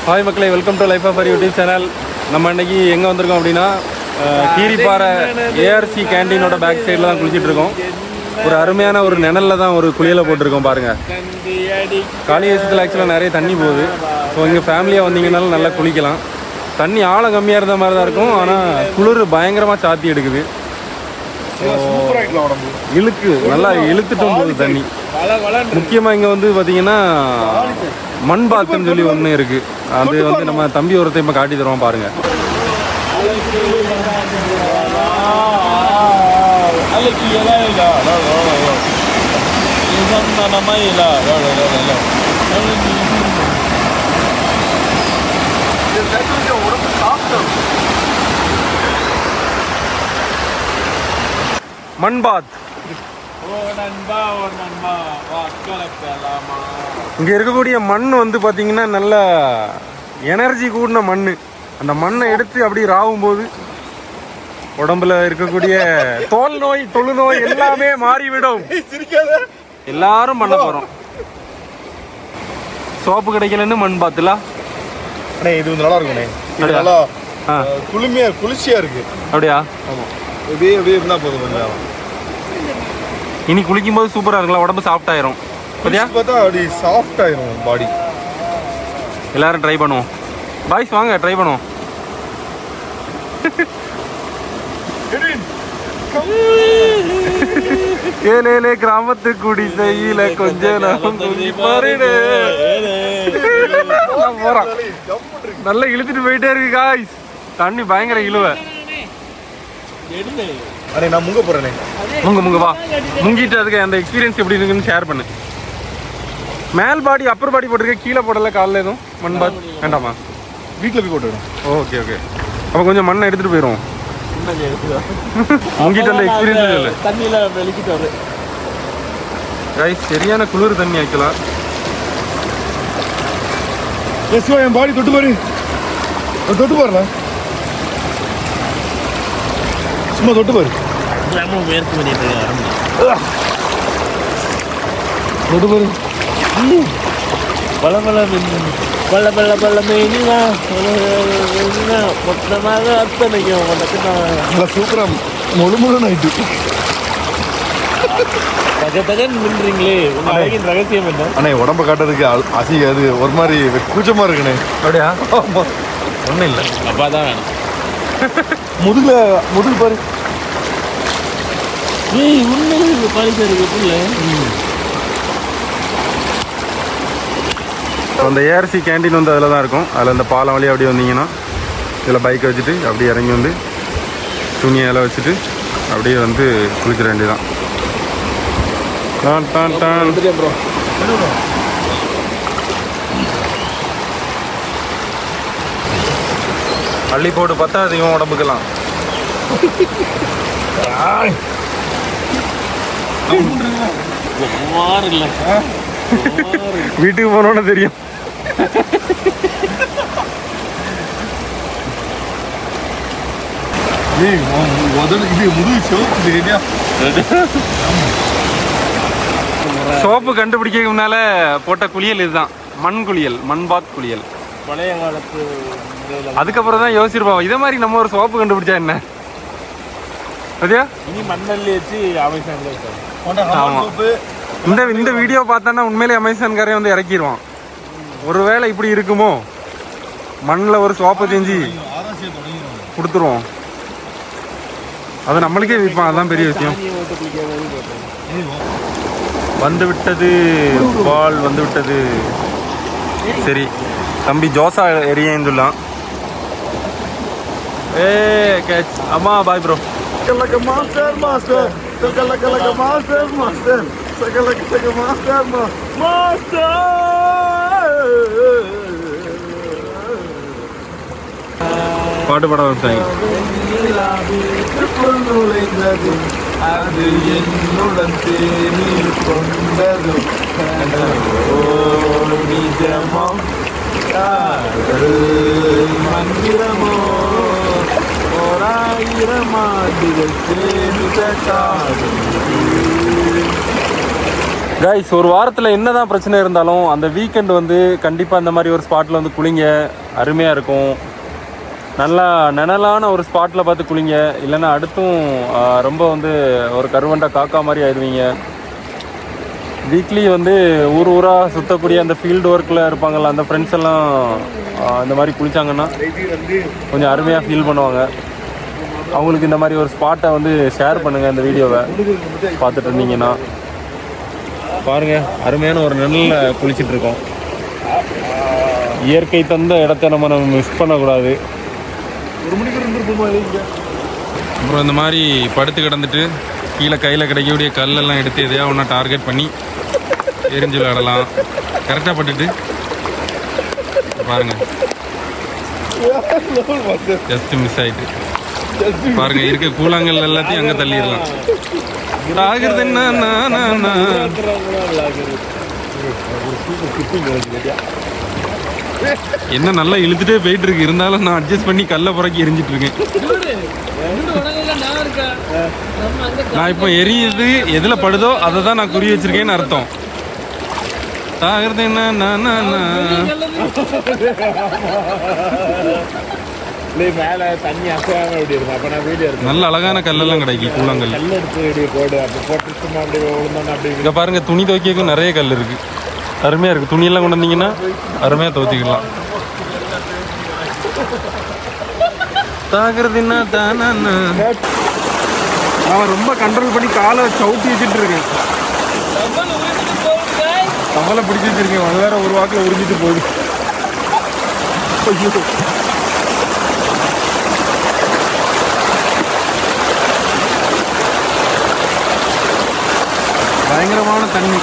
Hi மக்களே, welcome to life of YouTube channel. நம்ம இன்னைக்கு எங்கே வந்திருக்கோம் அப்படின்னா கீரிப்பாறை ஏஆர்சி கேண்டீனோட பேக் சைடில் தான் குளிச்சுட்டு இருக்கோம். ஒரு அருமையான ஒரு நிழலில் தான் ஒரு குளியலை போட்டிருக்கோம் பாருங்கள். காளியேசத்தில் ஆக்சுவலாக நிறைய தண்ணி போகுது. ஸோ இங்கே ஃபேமிலியாக வந்தீங்கன்னாலும் நல்லா குளிக்கலாம். தண்ணி ஆழம் கம்மியாக இருந்த மாதிரி தான் இருக்கும், ஆனால் குளிர் பயங்கரமாக சாத்தி எடுக்குது. இழுக்கு நல்லா இழுத்துட்டும் போகுது தண்ணி. முக்கியமாக இங்கே வந்து பார்த்தீங்கன்னா மண் பாத்துன்னு சொல்லி ஒன்று இருக்குது. அது வந்து நம்ம தம்பி ஒருத்தையும் இப்போ காட்டி தருவோம் பாருங்கள். மண் பாத் இங்க இருக்கக்கூடிய மண் வந்து பாத்தீங்கன்னா நல்ல எனர்ஜி கூடின மண். அந்த மண்ணை எடுத்து அப்படி ராவும் போது உடம்புல இருக்கக்கூடிய தோல் நோய் தொழு நோய் எல்லாமே மாறிவிடும். எல்லாரும் பண்ண போறோம். சோப்பு கிடைக்கலன்னு மண் பாத்துல இது வந்து நல்லா இருக்கும். நல்லா குளுமையா குளிர்ச்சியா இருக்கு. அப்படியா? ஆமா. அப்படியே அப்படியே இருந்தா போதும். இனி குளிக்கும் போது சூப்பரா இருக்கலாம். உடம்பு சாஃப்ட் ஆயிரும். பார்த்தா அப்படி சாஃப்ட் ஆயிரும் பாடி. எல்லாரும் ட்ரை பண்ணுவோம். பாய்ஸ் வாங்க ட்ரை பண்ணுவோம். ஏலே கிராமத்து குடி செய்யல கொஞ்ச நேரம் நல்லா இழுத்துட்டு போயிட்டே இருக்கு காய்ஸ். தண்ணி பயங்கர இழுவ. நான் முங்க போறேனே. முங்க வா. முங்கிட்டு அதுக்கு அந்த எக்ஸ்பீரியன்ஸ் எப்படி இருக்குன்னு ஷேர் பண்ணு. மேல் பாடி அப்பர் பாடி போட்டிருக்க, கீழே போடல. காலில் எதுவும் மண் பாத் வேண்டாமா? வீட்டில் போய் போட்டுவிடும். Okay okay. அப்போ கொஞ்சம் மண்ணை எடுத்துட்டு போயிடுவோம். முங்கிட்டு அந்த எக்ஸ்பீரியன்ஸ் இல்லை. தண்ணியில் வெளிக்கிட்டு வரு கைஸ். சரியான குளிர் தண்ணி ஆக்கலாம். என் பாடி தொட்டு பாரு. தொட்டு பாருல, சும்மா தொட்டு பாரு. வேர்த்து பண்ணிட்டு தொட்டு பாரு. பல பல பல பல பல மீனா மொத்தமாக அத்தனைக்கும் நல்லா சூப்பரா முழு முழு நைட்டு தகன் நின்றீங்களே. அழகின் ரகசியம் என்ன? அண்ணே, உடம்ப காட்டுறதுக்கு அசிகாது, ஒரு மாதிரி கூச்சமா இருக்குண்ணே. அப்படியா? ஒன்றும் இல்லை. அப்பா தான் வேணும். முதுகு பாரு. ஏய் உண்மையிலே பாலிசார் இருக்குல்ல. அந்த ஏஆர்சி கேண்டீன் வந்து அதில் தான் இருக்கும். அதில் அந்த பாலம் வழியாக அப்படியே வந்தீங்கன்னா இதில் பைக்கை வச்சுட்டு அப்படியே இறங்கி வந்து துணியெல்லாம் வச்சுட்டு அப்படியே வந்து குளிக்கிற வேண்டியதான். அள்ளி போட்டு பார்த்தா அதிகம் உடம்புக்கலாம். வீட்டுக்கு போனோன்னு தெரியும். சோப்பு கண்டுபிடிக்க முன்னால போட்ட குளியல் இதுதான். மண் குளியல், மண் பாத் குளியல். பழைய காலத்து. அதுக்கப்புறம் தான் யோசிச்சிருப்போம், இதே மாதிரி நம்ம ஒரு சோப்பு கண்டுபிடிச்சா என்ன. சரியா? இனி மண்ணல்லி வச்சு இந்த வீடியோ பார்த்தானா உண்மையிலே அமேசான்காரே வந்து இறக்கிடுவான். ஒருவேளை இப்படி இருக்குமோ, மண்ணில் ஒரு சோப்பை செஞ்சு கொடுத்துருவோம். அது நம்மளுக்கே விற்பான். அதுதான் பெரிய விஷயம். வந்து விட்டது பால், வந்து விட்டது. சரி தம்பி, ஜோசா எரியேன்னு சொல்லலாம். கேட்ச். அம்மா bye bro. Master master master master master master. பாட்டு பாட வச்சாங்க. அது என்னுடன் தேநீர் கொண்டது நிஜமோ மந்திரமோ ஓராயிரம் ஆண்டுகள் சேமித்த காதல் கைஸ், ஒரு வாரத்தில் என்னதான் பிரச்சனை இருந்தாலும் அந்த வீக்கெண்ட் வந்து கண்டிப்பாக இந்த மாதிரி ஒரு ஸ்பாட்டில் வந்து குளிங்க, அருமையாக இருக்கும். நல்லா நிழலான ஒரு ஸ்பாட்டில் பார்த்து குளிங்க, இல்லைன்னா அடுத்தும் ரொம்ப வந்து ஒரு கருவண்டா காக்கா மாதிரி ஆயிடுவீங்க. வீக்லி வந்து ஊர் ஊராக சுற்றக்கூடிய அந்த ஃபீல்டு ஒர்க்கில் இருப்பாங்கள்ல, அந்த ஃப்ரெண்ட்ஸ் எல்லாம் இந்த மாதிரி குளித்தாங்கன்னா கொஞ்சம் அருமையாக ஃபீல் பண்ணுவாங்க. அவங்களுக்கு இந்த மாதிரி ஒரு ஸ்பாட்டை வந்து ஷேர் பண்ணுங்கள். இந்த வீடியோவை பார்த்துட்டு இருந்தீங்கன்னா பாருங்கள், அருமையான ஒரு நிழலில் குளிச்சுட்டு இருக்கோம். இயற்கை தந்த இடத்த நம்ம மிஸ் பண்ணக்கூடாது. அப்புறம் இந்த மாதிரி படுத்து கிடந்துட்டு கீழே கையில் கிடைக்கக்கூடிய கல்லெல்லாம் எடுத்து எதையா ஒன்றா டார்கெட் பண்ணி எரிஞ்சு விளையாடலாம். கரெக்டாக பட்டுட்டு பாருங்க, ஜஸ்ட் மிஸ் ஆயிட்டு பாருங்க, இருக்க கூழாங்கல் எல்லாத்தையும் அங்கே தள்ளிடலாம். ஆகிறது என்ன, என்ன நல்லா இழுத்துட்டே போயிட்டு இருக்கு. இருந்தாலும் நான் அட்ஜஸ்ட் பண்ணி கல்லை புறக்கி எரிஞ்சிட்டு இருக்கேன். நான் இப்போ எரியுது எதுல படுதோ அதை தான் நான் குறி வச்சிருக்கேன்னு அர்த்தம். ஆகிறது என்ன, நல்ல அழகான கல்லெல்லாம் கிடைக்கும். கூழாங்கல் இங்க பாருங்க, துணி துவைக்கும் நிறைய கல் இருக்கு. அருமையா இருக்கு. துணியெல்லாம் கொண்டு வந்தீங்கன்னா அருமையா துவைச்சிக்கலாம். நான் ரொம்ப கண்ட்ரோல் பண்ணி காலை சவுட்டி வச்சுட்டு இருக்கேன். கவலை பிடிச்சி வச்சிருக்கேன். வேற ஒரு வாக்கில் உறிஞ்சிட்டு போகுது. பயங்கரமான தண்ணி.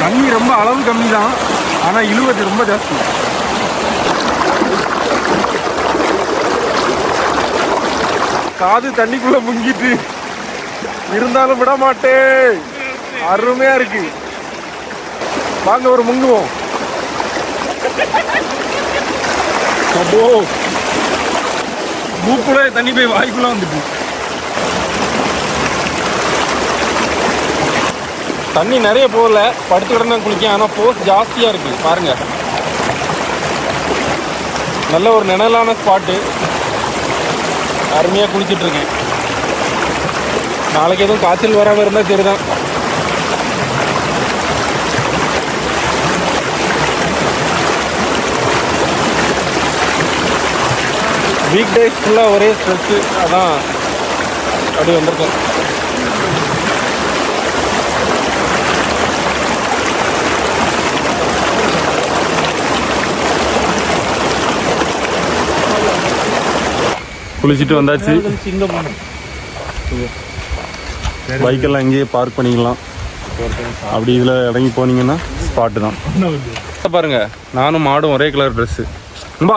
தண்ணி ரொம்ப அளவு கம்மி தான், ஆனால் இழுவது ரொம்ப ஜாஸ்தி. காது தண்ணிக்குள்ள முங்கிட்டு இருந்தாலும் விட மாட்டேன். அருமையா இருக்கு. வாங்க ஒரு முங்குவோம். அப்போ மூக்குள்ள தண்ணி போய் வாய்க்குள்ள வந்துட்டு. தண்ணி நிறைய போகல, படுத்து கிடந்தா குளிக்க. ஆனால் போஸ் ஜாஸ்தியாக இருக்கு பாருங்க. நல்ல ஒரு நிழலான ஸ்பாட்டு, அருமையாக குளிச்சுட்டு இருக்கேன். நாளைக்கு எதுவும் காய்ச்சல் வராமல் இருந்தால் சரிதான். வீக் டேஸ் ஃபுல்லாக ஒரே ஸ்ட்ரெஸ்ஸு, அதான் அப்படி வந்திருக்கேன். குளிச்சுட்டு வந்தாச்சு. பைக்கெல்லாம் இங்கேயே பார்க் பண்ணிக்கலாம். அப்படி இதில் இறங்கி போனீங்கன்னா ஸ்பாட்டு தான். பாருங்க, நானும் மாடும் ஒரே கலர் ட்ரெஸ்ஸு. ரொம்ப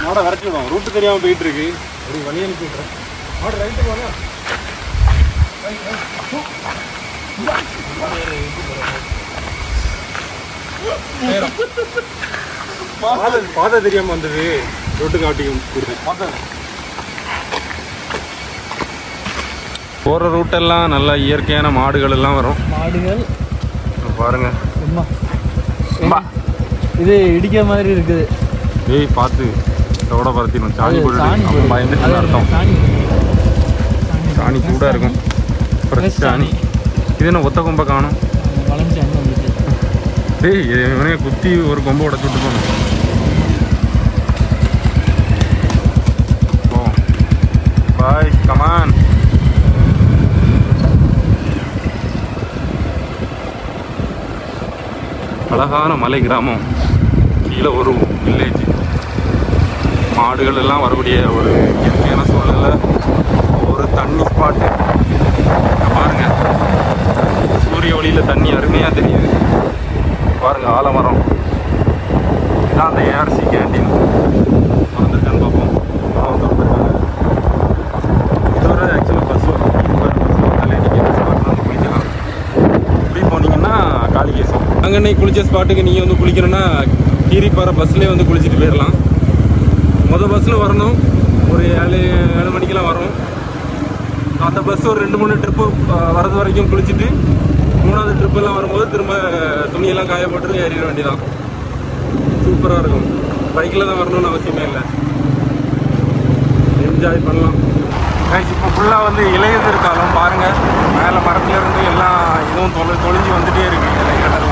மாடை விரட்டி விடும். ரூட்டு தெரியாமல் போயிட்டு இருக்கு. ஒரு வழி அனுப்பி விட்றேன். மாடு ரைட்டு போங்க. பாதை தெரியாம வந்தது. ரோட்டு காட்டி கொடுத்தேன். போற ரூட்டெல்லாம் நல்ல இயற்கையான மாடுகள் எல்லாம் வரும். மாடுகள் பாருங்க. இது இடிக்க மாதிரி இருக்குது. ஏய் பார்த்து இதோட பரத்திடும். சாணி போட்டு பயந்துட்டு அர்த்தம். சாணி கூட இருக்கும். சாணி இது என்ன ஒத்த கொம்பை காணும். டேய் இவனே குத்தி ஒரு கொம்பை உடச்சு விட்டு போகணும். பாய் கமான். அழகான மலை கிராமம், கீழே ஒரு வில்லேஜ். மாடுகள் எல்லாம் வரக்கூடிய ஒரு இயற்கையான சூழல்ல ஒரு தண்ணி ஸ்பாட்டு பாருங்க. சூரிய ஒளியில் தண்ணி அருமையாக தெரியுது பாருங்க. ஆலமரம் இதான் அந்த ஏஆர்சி கேண்டீன். வந்துருக்கான்னு பார்ப்போம். இதோட ஆக்சுவலாக பஸ் வந்தாலே நீங்கள் ஸ்பாட்டில் வந்து குளிக்கலாம். இப்படி போனீங்கன்னா காளிகேசம். அங்கே இன்னைக்கு குளிச்ச ஸ்பாட்டுக்கு நீங்கள் வந்து குளிக்கணும்னா கீரிப்பாறை பஸ்லேயே வந்து குளிச்சுட்டு போயிடலாம். மொதல் பஸ்ஸில் வரணும். ஒரு 7 மணிக்கெலாம் வரும். அந்த பஸ் ஒரு 2-3 ட்ரிப்பு வரது வரைக்கும் குளிச்சுட்டு 3வது ட்ரிப்பெல்லாம் வரும்போது திரும்ப துணியெல்லாம் காய போட்டு ஏறிட வேண்டியதான். சூப்பராக இருக்கும். பைக்கில் தான் வரணும்னு அவசியமே இல்லை, என்ஜாய் பண்ணலாம். இப்போ ஃபுல்லாக வந்து இலையுதிர் காலம் பாருங்கள். மேலே மரத்துலேருந்து எல்லாம் இதுவும் தொழிஞ்சு வந்துகிட்டே இருக்குது இலைகள்.